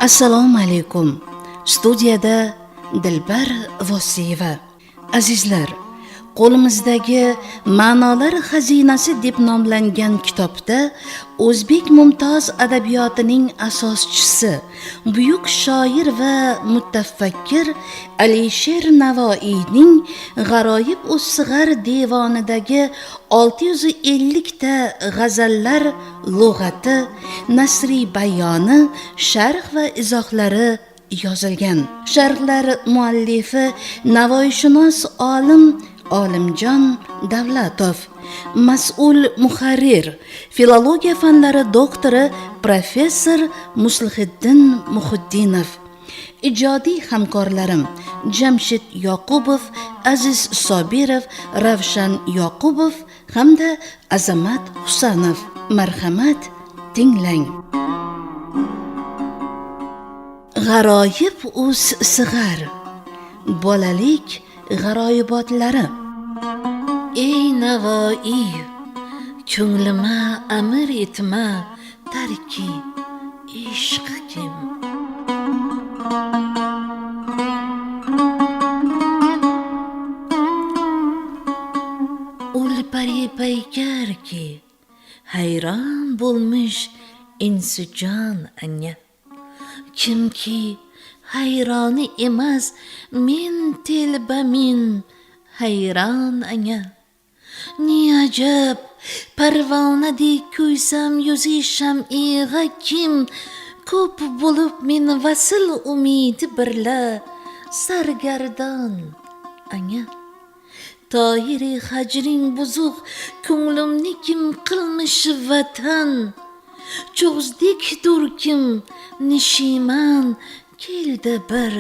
Assalomu alaykum. Studiyada Dilbar Vosiyeva. Azizlar, qo'limizdagi Ma'nolar xazinasi deb nomlangan kitobda O'zbek mumtoz adabiyotining asoschisi, buyuk shoir va mutafakkir Alisher Navoiyning G'aroyib us-Sig'ar devonidagi 650 ta g'azallar lug'ati, nasriy bayoni, sharh va izohlari yozilgan. Sharhlar muallifi Navoiyshunos olim Olimjon Davlatov, mas'ul muharrir, filologiya fanlari doktori professor Muslihiddin Muhiddinov, ijodiy hamkorlarim Jamshid Yoqubov, Aziz Sobirov, Ravshan Yoqubov hamda Azamat Husanov. Marhamat, tinglang. G'aroyib us-Sig'ar, bolalik g'aroyibotlari. Ey Navoiy, ko'nglima amr etma, tarki ishq kim. Ul pari paygar ki, hayron bo'lmish insijon anga. Kimki hayroni emas, men telbamin hayron anga. Ni ajab, parvonadek kuysam yuzi sham'ig'a kim, ko'p bo'lib men vasl umidi birla sargardon anga. Toyiri hajring buzuq, ko'nglimni kim qilmish vatan. Cho'zdikdur kim nishiman, keldi bir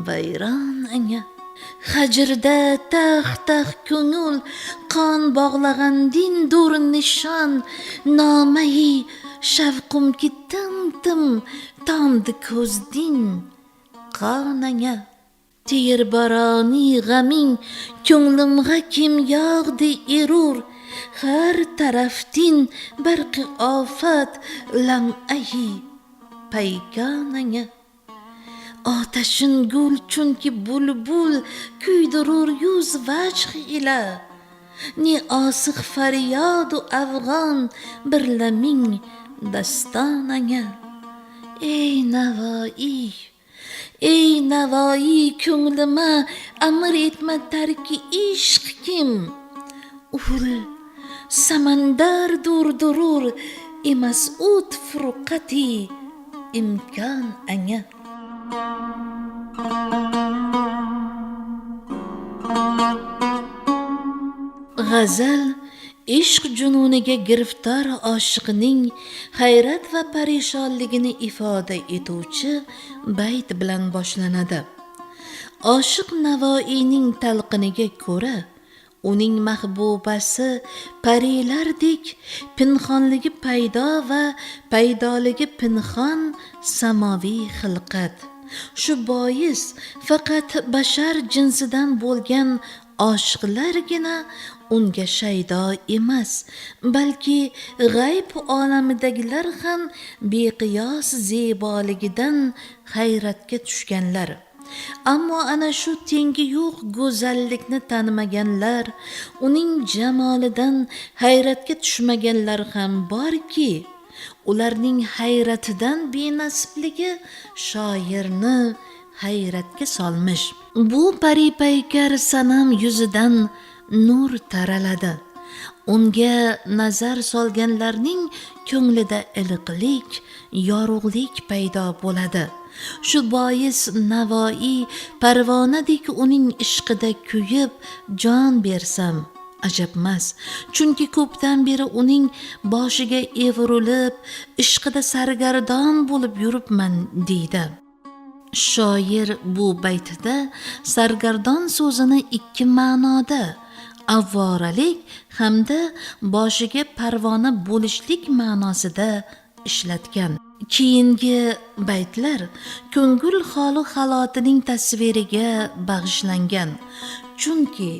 bayron anga. Hajrda taxt ko'ngil, qon bog'lagan dindur nishon. Nomai shavqum ki tim tomdi ko'zdin qon anga. Tirbaroni g'aming ko'nglimga kim yog'di erur. Har tarafdin barqi ofat lam'ai paygon anga. Otashin gul chunki bulbul kuydirur yuz vajh ila. Ni osiq faryodu afg'on birlaming daston anga. Ey Navoiy, ey Navoiy, ko'nglima amr etma, tarki ishq kim. Ul samandar durdurur, emas ut furqati imkon anga. G'azal ishq jununiga giriftor oshiqning hayrat va parishonligini ifoda etuvchi bayt bilan boshlanadi. Oshiq Navoiyning talqiniga ko'ra, uning mahbubasi parilardek pinxonligi paydo va paydoligi pinxon samoviy xilqat. Shu bois faqat bashar jinsidan bo'lgan oshiqlargina unga shaydo emas, balki g'ayb olamidagilar ham beqiyos zeboligidan hayratga tushganlar. Ammo ana shu tengi yo'q go'zallikni tanimaganlar, uning jamolidan hayratga tushmaganlar ham borki, ularning hayratidan benasibligi shoirni hayratga solmish. Bu paripaykar sanam yuzidan nur taraladi. Unga nazar solganlarning ko'nglida iliqlik, yorug'lik paydo bo'ladi. Shu bois Navoiy parvonadek uning ishqida kuyib jon bersam ajabmas. Chunki ko'pdan beri uning boshiga evrilib, ishqida sargardon bo'lib yuribman deydi. Shoir bu baytida sargardon so'zini ikki ma'noda, avvoralik hamda boshiga parvona bo'lishlik ma'nosida ishlatgan. Keyingi baytlar ko'ngil holi halotining tasviriga bag'ishlangan. chunki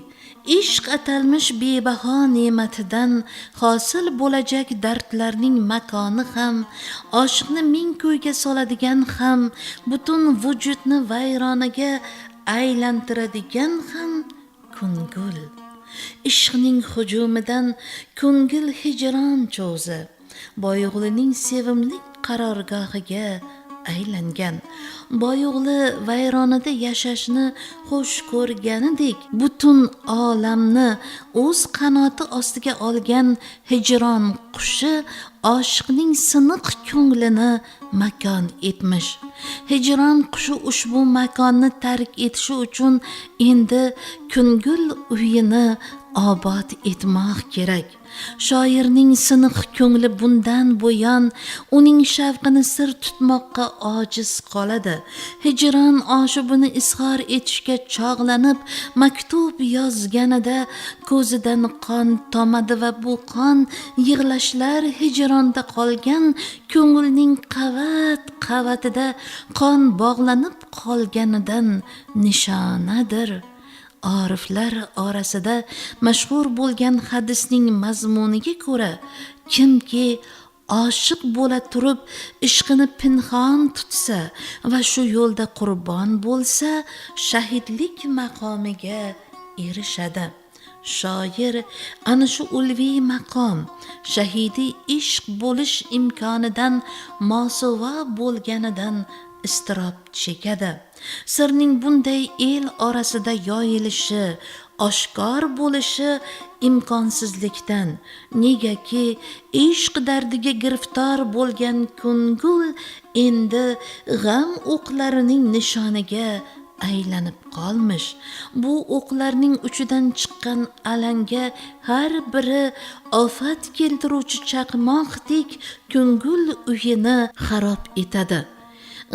ishq atalmish bebaho ne'matidan hosil bo'lajak dardlarning makoni ham, oshiqni ming ko'yga soladigan ham, butun vujudni vayronaga aylantiradigan ham ko'ngil. Ishqning hujumidan ko'ngil hijron cho'zi, boyog'lining sevimli qarorgohiga aylangan. Boyog'li vayronada yashashni xush ko'rganidek, butun olamni o'z qanoti ostiga olgan hijron qushi oshiqning siniq ko'nglini makon etmish. Hijron qushi ushbu makonni tark etishi uchun endi ko'ngil uyini obod etmoq kerak. Shoirning siniq ko'ngli bundan bo'yon uning shavqini sir tutmoqqa ojiz qoladi. Hijron oshibini izhor etishga chog'lanib maktub yozganida ko'zidan qon tomadi va bu qon yig'lashlar hijronda qolgan ko'ngilning qavat-qavatida qon bog'lanib qolganidan nishonadir. Oriflar orasida mashhur bo'lgan hadisning mazmuniga ko'ra, kimki oshiq bo'la turib ishqini pinhon tutsa va shu yo'lda qurbon bo'lsa, shahidlik maqomiga erishadi. Shoir ana shu ulviy maqom, shahidi ishq bo'lish imkonidan mosuvo bo'lganidan iztirob chekadi. Sirning bunday el orasida yoyilishi, oshkor bo'lishi imkonsizlikdan, negaki ishq dardiga giriftor bo'lgan ko'ngil endi g'am o'qlarining nishoniga aylanib qolmish. Bu o'qlarning uchidan chiqqan alanga har biri ofat keltiruvchi chaqmoqdek ko'ngil uyini xarob etadi.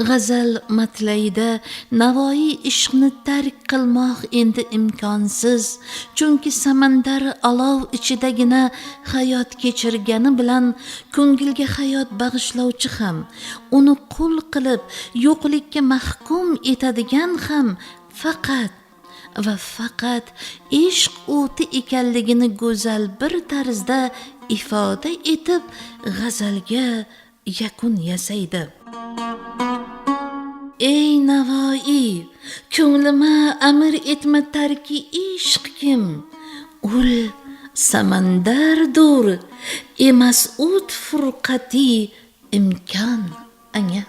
G'azal matlayida Navoiy ishqni tark qilmoq endi imkonsiz, chunki samandar olov ichidagina hayot kechirgani bilan ko'ngilga hayot bag'ishlovchi ham, uni qul qilib yo'qlikka mahkum etadigan ham faqat va faqat ishq o'ti ekanligini go'zal bir tarzda ifoda etib g'azalga yakun yasaydi. Ey Navoiy, ko'nglima amr etma tarki ishq kim? Ul samandardur, emas o't furqati imkon anga.